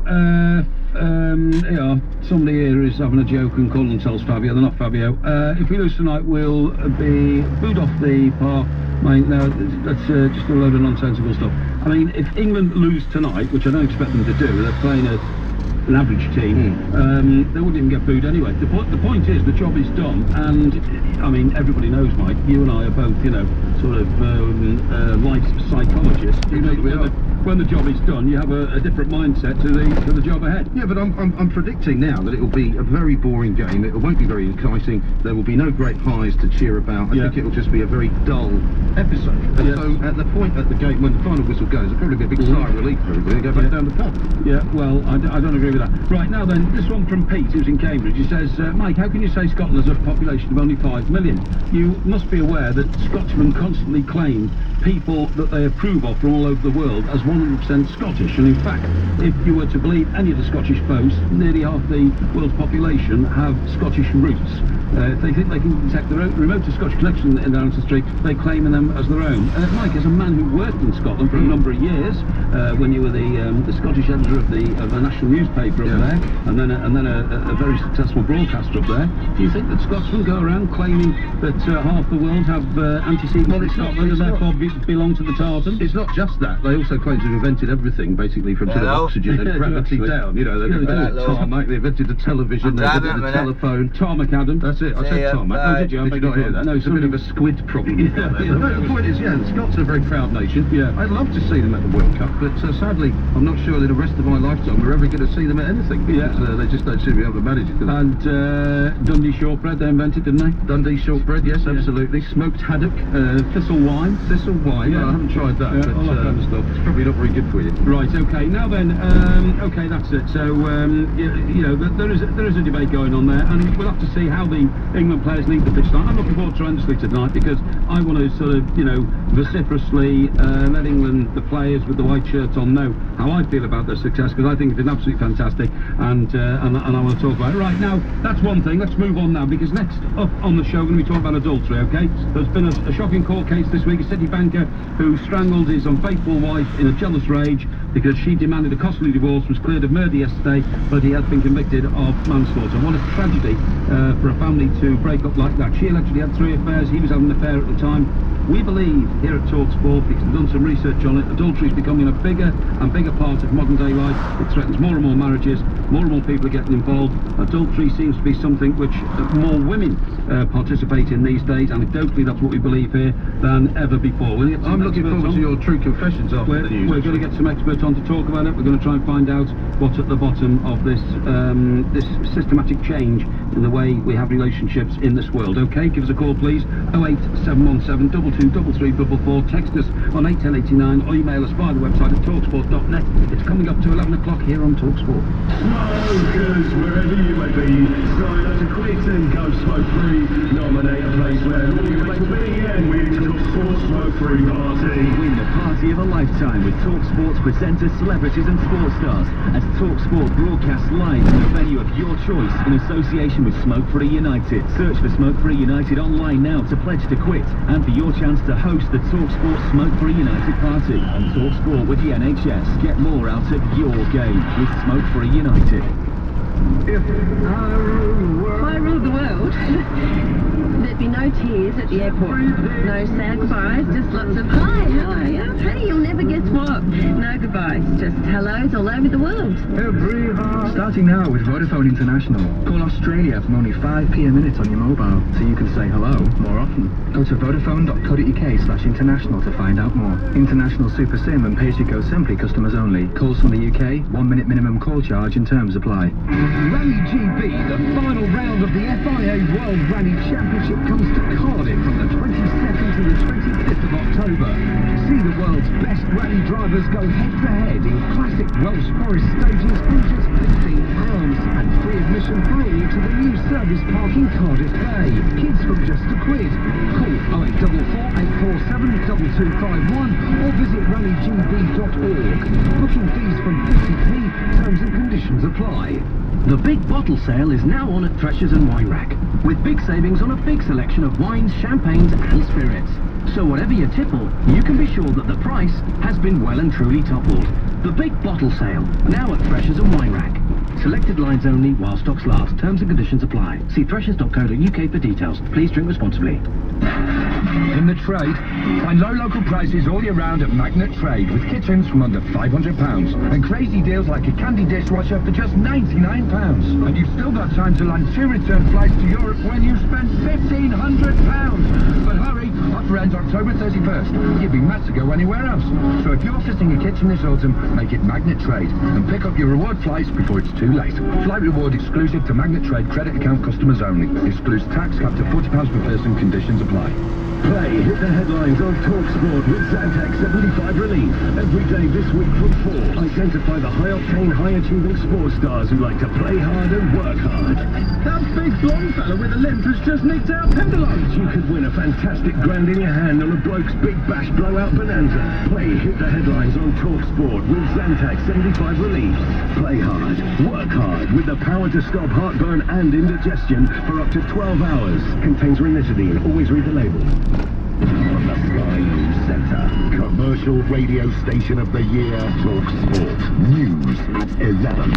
yeah, somebody here is having a joke and calling themselves Fabio. They're not Fabio. If we lose tonight, we'll be booed off the park. Mate, no, that's just a load of nonsensical stuff. I mean, if England lose tonight, which I don't expect them to do, they're playing an average team, they wouldn't even get booed anyway. The point is, the job is done, and I mean, everybody knows, Mike, you and I are both, you know, sort of life psychologists. You know, when the job is done, you have a different mindset to the job ahead. Yeah, but I'm predicting now that it will be a very boring game. It won't be very enticing. There will be no great highs to cheer about. I think it will just be a very dull episode. And so at the point at the game when the final whistle goes, it'll probably be a big sigh of relief for everybody and go back down the pub. Yeah, well, I don't agree with that. Right, now then, this one from Pete, who's in Cambridge. He says, Mike, how can you say Scotland has a population of only 5 million? You must be aware that Scotchmen constantly claim people that they approve of from all over the world as 100% Scottish, and in fact, if you were to believe any of the Scottish posts, nearly half the world's population have Scottish roots. If they think they can detect the remotest Scottish connection in their ancestry, they claim them as their own. Mike, as a man who worked in Scotland for a number of years, when you were the Scottish editor of the national newspaper up there, and then a very successful broadcaster up there, do you think that Scotsmen go around claiming that half the world have antecedents in Scotland and therefore belong to the tartan? It's not just that. They also claim to have invented everything, basically, from sort of oxygen and gravity down. You know, they invented tarmac, they invented the television, they invented the telephone. Tarmac, Adam. That's it, I said tarmac. Oh, did you? Did you not hear that? No, it's a bit of a squid problem. The point is, the Scots are a very proud nation. I'd love to see them at the World Cup, but sadly, I'm not sure that the rest of my lifetime we're ever going to see them at anything. They just don't seem to be able to manage it. And Dundee shortbread they invented, didn't they? Dundee shortbread, yes, absolutely. Smoked haddock, thistle wine. Thistle wine, I haven't tried that, but all that kind of stuff. It's probably not very good for you. Right, okay, now then, okay, that's it. So, you know, there is a debate going on there, and we'll have to see how the England players lead the pitch tonight. I'm looking forward tremendously to tonight, because I want to sort of, you know, vociferously let England, the players with the white shirts on, know how I feel about their success, because I think it's been absolutely fantastic, and I want to talk about it. Right, now, that's one thing. Let's move on now, because next up on the show, we're going to be talking about adultery, okay? There's been a shocking court case this week. A city banker who strangled his unfaithful wife in a jealous rage because she demanded a costly divorce, was cleared of murder yesterday, but he has been convicted of manslaughter. What a tragedy for a family to break up like that. She allegedly had 3 affairs. He was having an affair at the time. We believe here at TalkSport, because we've done some research on it, adultery is becoming a bigger and bigger part of modern day life. It threatens more and more marriages, more and more people are getting involved. Adultery seems to be something which more women participate in these days. Anecdotally, that's what we believe here, than ever before. I'm looking forward to your true confessions after the news. We're going to get some experts on to talk about it. We're going to try and find out what's at the bottom of this this systematic change in the way we have relationships in this world. Okay, give us a call please, 08717 223344. Text us on 81089, or email us via the website at talksport.net. It's coming up to 11 o'clock here on TalkSport. Smokers, wherever you may be, sign up to quit and go smoke free. Nominate a place where all your mates will be, and win TalkSport Smoke Free Party. Win the party of a lifetime with TalkSport's presenters, celebrities and sports stars, as TalkSport broadcasts live from the venue of your choice in association with Smoke Free United. Search for Smoke Free United online now to pledge to quit and for your chance to host the TalkSport Smoke Free United party on TalkSport with the NHS. Get more out of your game with Smoke Free United. If I ruled the world, there'd be no tears at the airport, no sad goodbyes, just lots of hi, hello, yeah, hey, you'll never guess what. No goodbyes, just hellos all over the world. Starting now with Vodafone International. Call Australia from only 5p a minute on your mobile, so you can say hello more often. Go to vodafone.co.uk/international to find out more. International Super SIM and pay-as-you-go Simply customers only. Calls from the UK, 1 minute minimum call charge and terms apply. Rally GB, the final round of the FIA World Rally Championship, comes to Cardiff from the 22nd to the 25th of October. See the world's best rally drivers go head-to-head in classic Welsh Forest stages for just £15 and free admission for all to the new service park in Cardiff Bay. Kids from just a quid. Call 0844 847 2251 or visit rallygb.org. Booking fees from 50p, terms and conditions apply. The Big Bottle Sale is now on at Threshers and Wine Rack, with big savings on a big selection of wines, champagnes and spirits. So whatever you tipple, you can be sure that the price has been well and truly toppled. The big bottle sale, now at Threshers and Wine Rack. Selected lines only while stocks last. Terms and conditions apply. See threshers.co.uk for details. Please drink responsibly. In the trade, find low local prices all year round at Magnet Trade with kitchens from under £500 and crazy deals like a candy dishwasher for just £99. And you've still got time to land 2 return flights to Europe when you spend £1,500. But hurry, offer ends October 31st. You'd be mad to go anywhere else. So if you're fitting a kitchen this autumn, make it Magnet Trade and pick up your reward flights before it's too late. Flight reward exclusive to Magnet Trade credit account customers only. Excludes tax capped at £40 per person. Conditions apply. Play hit the headlines on TalkSport with Zantac 75 Relief. Every day this week from 4, identify the high-octane, high-achieving sports stars who like to play hard and work hard. That big blonde fella with a limp has just nicked out Pendulum. You could win a fantastic grand in your hand on a bloke's Big Bash Blowout Bonanza. Play hit the headlines on TalkSport with Zantac 75 Relief. Play hard, work hard with the power to stop heartburn and indigestion for up to 12 hours. Contains ranitidine. Always read the label. From the Sky News Centre, commercial radio station of the year, TalkSport. News at 11.